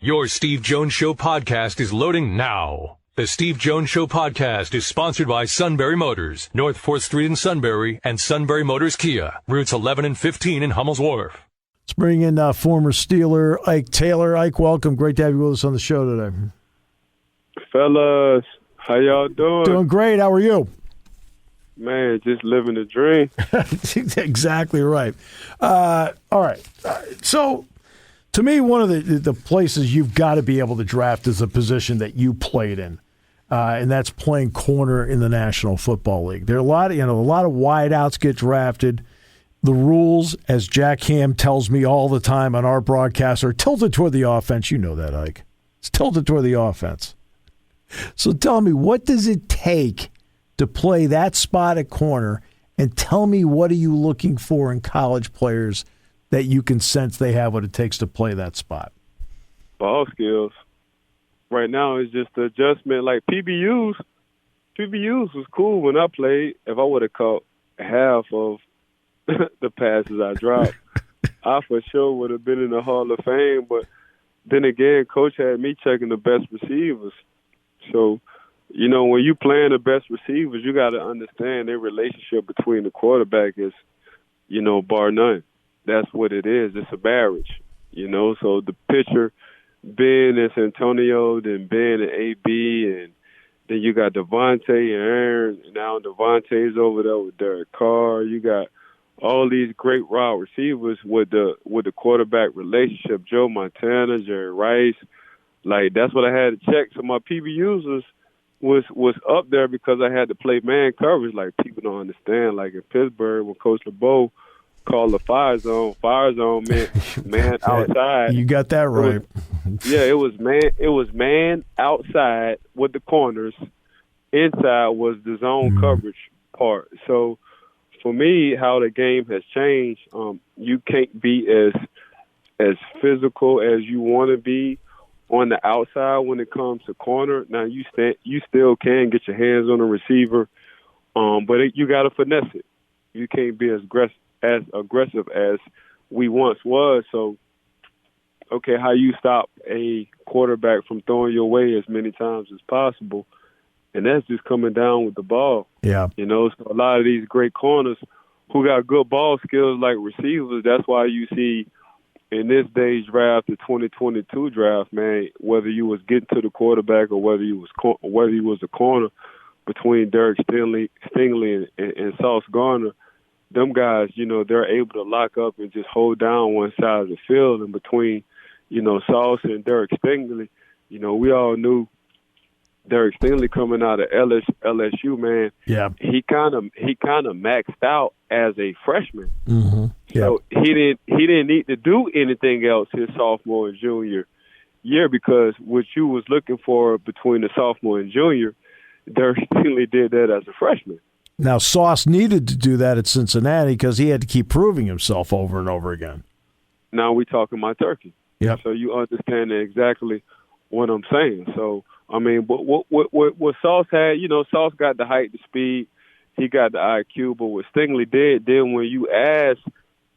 Your Steve Jones Show podcast is loading now. The Steve Jones Show podcast is sponsored by Sunbury Motors, North 4th Street in Sunbury, and Sunbury Motors Kia, routes 11 and 15 in Hummel's Wharf. Let's bring in former Steeler Ike Taylor. Ike, welcome. Great to have you with us on the show today. Fellas, how y'all doing? Doing great. How are you? Man, just living the dream. Exactly right. All right. So, to me, one of the places you've got to be able to draft is a position that you played in, and that's playing corner in the National Football League. There are a lot of wideouts get drafted. The rules, as Jack Ham tells me all the time on our broadcast, are tilted toward the offense. You know that, Ike. It's tilted toward the offense. So tell me, what does it take to play that spot at corner, and tell me, what are you looking for in college players that you can sense they have what it takes to play that spot? Ball skills. Right now, it's just the adjustment. Like PBUs was cool when I played. If I would have caught half of the passes I dropped, I for sure would have been in the Hall of Fame. But then again, Coach had me checking the best receivers. So, when you playing the best receivers, you got to understand their relationship between the quarterback is, bar none. That's what it is. It's a marriage, So the pitcher, Ben and Santonio, then Ben and AB, and then you got Devontae and Aaron. Now Devontae's over there with Derek Carr. You got all these great wide receivers with the quarterback relationship. Joe Montana, Jerry Rice. Like, that's what I had to check. So my PBUs was up there because I had to play man coverage. Like, people don't understand. Like in Pittsburgh, when Coach LeBeau called the fire zone meant man outside. You got that right. It was man outside with the corners. Inside was the zone coverage part. So for me, how the game has changed, you can't be as physical as you want to be on the outside when it comes to corner. Now you still can get your hands on a receiver, but you got to finesse it. You can't be as aggressive as we once was. So, okay, how you stop a quarterback from throwing your way as many times as possible, and that's just coming down with the ball. Yeah. So a lot of these great corners who got good ball skills like receivers, that's why you see in this day's draft, the 2022 draft, man, whether you was getting to the quarterback or whether you was a corner between Derek Stingley and Sauce Gardner, them guys, they're able to lock up and just hold down one side of the field. And between, Sauce and Derek Stingley, we all knew Derek Stingley coming out of LSU, man. Yeah, he kind of maxed out as a freshman. Mm-hmm. Yep. So he didn't need to do anything else his sophomore and junior year, because what you was looking for between the sophomore and junior, Derek Stingley did that as a freshman. Now, Sauce needed to do that at Cincinnati because he had to keep proving himself over and over again. Now we talking my turkey. Yep. So you understand exactly what I'm saying. So, I mean, what Sauce had, Sauce got the height, the speed, he got the IQ, but what Stingley did, then when you ask,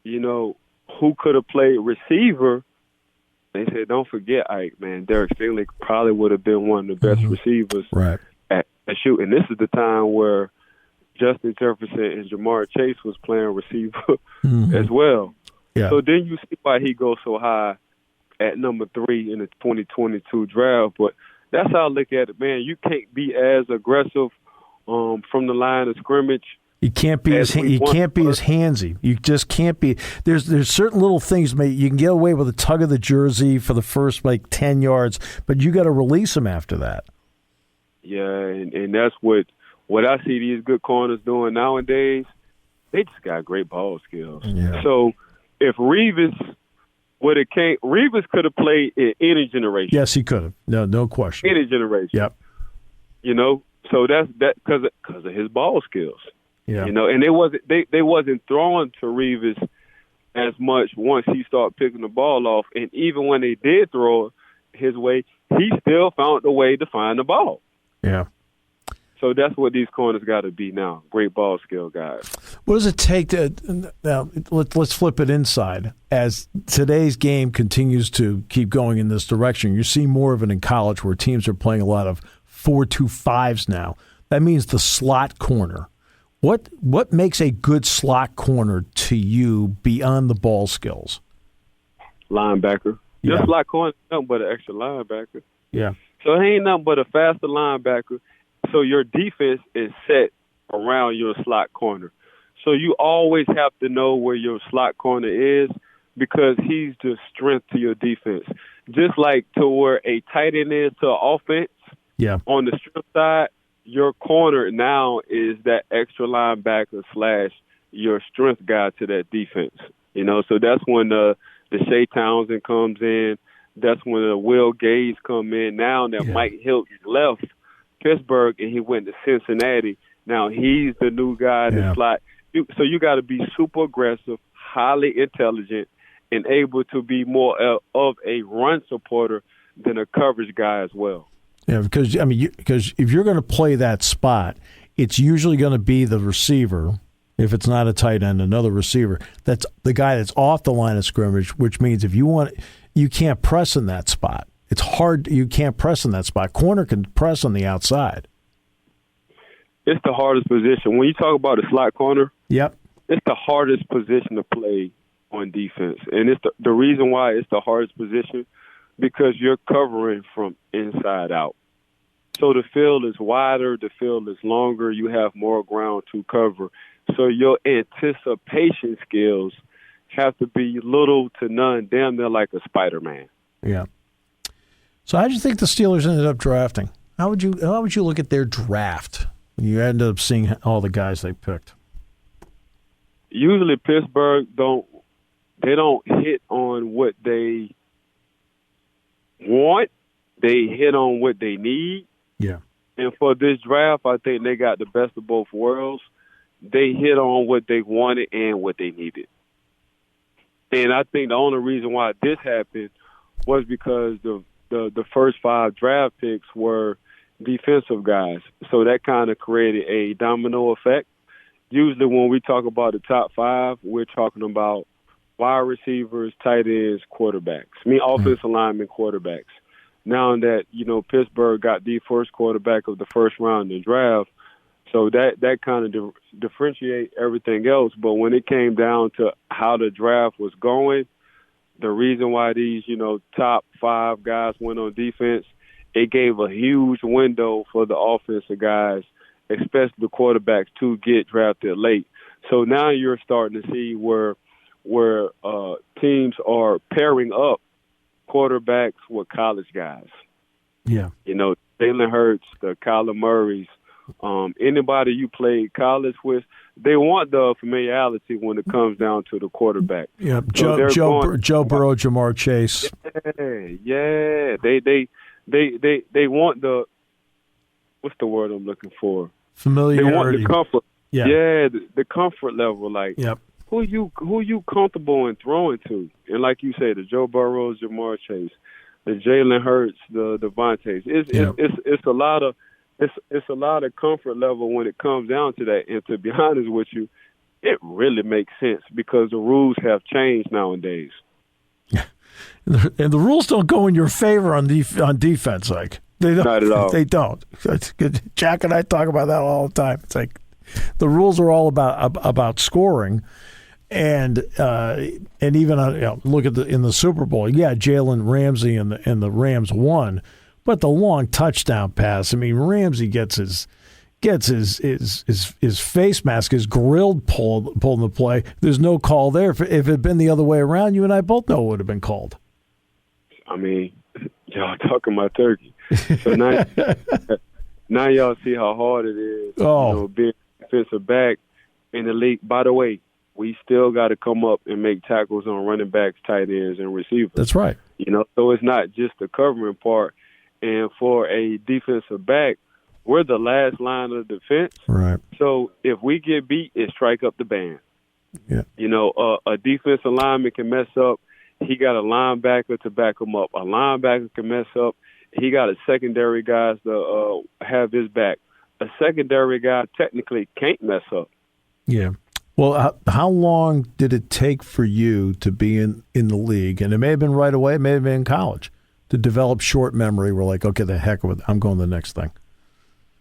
who could have played receiver, they said, don't forget, Ike, man, Derek Stingley probably would have been one of the best receivers at shoot. And this is the time where Justin Jefferson and Jamar Chase was playing receiver as well. Yeah. So then you see why he goes so high at number 3 in the 2022 draft. But that's how I look at it, man. You can't be as aggressive from the line of scrimmage. You can't be as handsy. You just can't be. There's certain little things. You can get away with a tug of the jersey for the first 10 yards, but you got to release them after that. Yeah, and that's what I see these good corners doing nowadays. They just got great ball skills. Yeah. So if Revis could have played in any generation. Yes, he could have. No question. Any generation. Yep. So that's because of his ball skills. Yeah. And they wasn't throwing to Revis as much once he started picking the ball off. And even when they did throw it his way, he still found a way to find the ball. Yeah. So that's what these corners got to be now. Great ball skill guys. What does it take to now? Let's flip it inside. As today's game continues to keep going in this direction, you see more of it in college, where teams are playing a lot of 4-2-5s now. That means the slot corner. What makes a good slot corner to you beyond the ball skills? Linebacker. Yeah. Just slot corner, nothing but an extra linebacker. Yeah. So it ain't nothing but a faster linebacker. So your defense is set around your slot corner. So you always have to know where your slot corner is, because he's the strength to your defense. Just like to where a tight end is to an offense, Yeah. on the strength side, your corner now is that extra linebacker / your strength guy to that defense. So that's when the Shea Townsend comes in. That's when the Will Gates come in. Now that Mike Hilton left Pittsburgh and he went to Cincinnati, now he's the new guy in the slot. So you got to be super aggressive, highly intelligent, and able to be more of a run supporter than a coverage guy as well. Yeah, because if you're going to play that spot, it's usually going to be the receiver. If it's not a tight end, another receiver. That's the guy that's off the line of scrimmage, which means if you can't press in that spot. It's hard. You can't press in that spot. Corner can press on the outside. It's the hardest position. When you talk about a slot corner, yep, it's the hardest position to play on defense. And it's the reason why it's the hardest position, because you're covering from inside out. So the field is wider, the field is longer, you have more ground to cover. So your anticipation skills have to be little to none, damn near like a Spider-Man. Yeah. So how do you think the Steelers ended up drafting? How would you look at their draft when you ended up seeing all the guys they picked? Usually Pittsburgh don't hit on what they want. They hit on what they need. Yeah. And for this draft, I think they got the best of both worlds. They hit on what they wanted and what they needed. And I think the only reason why this happened was because the first 5 draft picks were defensive guys. So that kind of created a domino effect. Usually when we talk about the top 5, we're talking about wide receivers, tight ends, quarterbacks. Offensive linemen, quarterbacks. Now that, Pittsburgh got the first quarterback of the first round in the draft, so that kind of differentiate everything else. But when it came down to how the draft was going, the reason why these, top 5 guys went on defense, it gave a huge window for the offensive guys, especially the quarterbacks, to get drafted late. So now you're starting to see where teams are pairing up quarterbacks with college guys. Yeah. Jalen Hurts, the Kyler Murrays, anybody you play college with, they want the familiarity when it comes down to the quarterback. Yeah, So Joe Burrow, Jamar Chase. Yeah. They want the, what's the word I'm looking for? Familiarity. They want the comfort. Yeah, the comfort level. Like, yep. Who you comfortable in throwing to? And like you say, the Joe Burrows, Jamar Chase, the Jalen Hurts, the Devontaes. It's a lot of comfort level when it comes down to that. And to be honest with you, it really makes sense because the rules have changed nowadays. And the rules don't go in your favor on defense, like they don't. Not at all. They don't. Jack and I talk about that all the time. It's like the rules are all about scoring, and even look at in the Super Bowl. Yeah, Jalen Ramsey and the Rams won, but the long touchdown pass. I mean, Ramsey gets his face mask, his grill pulled in the play. There's no call there. If it had been the other way around, you and I both know it would have been called. I mean, y'all talking about turkey. So now y'all see how hard it is. Being defensive back in the league. By the way, we still got to come up and make tackles on running backs, tight ends, and receivers. That's right. So it's not just the covering part. And for a defensive back, we're the last line of defense. Right. So if we get beat, it strike up the band. Yeah. A defensive lineman can mess up. He got a linebacker to back him up. A linebacker can mess up. He got a secondary guys to have his back. a secondary guy technically can't mess up. Yeah. Well, how long did it take for you to be in the league? And it may have been right away, it may have been in college, to develop short memory. We're like, okay, the heck with it. I'm going to the next thing.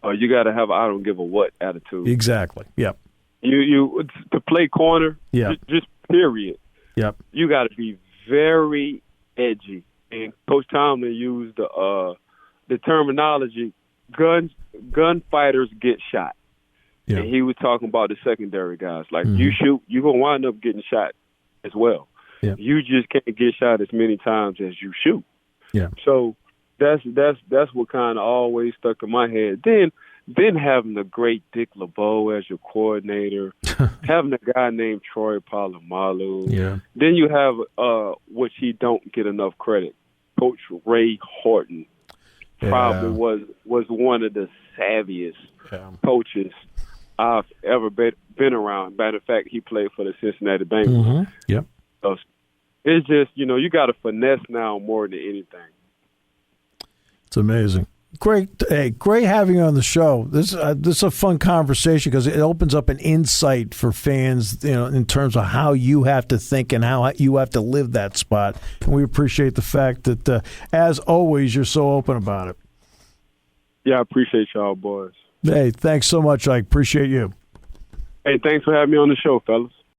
You got to have I don't give a what attitude. Exactly. Yep. You to play corner. Yeah. Just period. Yep. You got to be very edgy. And Coach Tomlin used the terminology: gunfighters get shot. Yeah. And he was talking about the secondary guys. Like, you shoot, you're going to wind up getting shot as well. Yeah. You just can't get shot as many times as you shoot. Yeah. So that's what kind of always stuck in my head. Then having the great Dick LeBeau as your coordinator, having a guy named Troy Polamalu. Yeah. Then you have, which he don't get enough credit, Coach Ray Horton. Probably was one of the savviest coaches I've ever been around. Matter of fact, he played for the Cincinnati Bengals. Mm-hmm. Yep. So it's just, you got to finesse now more than anything. It's amazing. Great, hey, great having you on the show. This is a fun conversation because it opens up an insight for fans, in terms of how you have to think and how you have to live that spot. And we appreciate the fact that, as always, you're so open about it. Yeah, I appreciate y'all, boys. Hey, thanks so much. I appreciate you. Hey, thanks for having me on the show, fellas.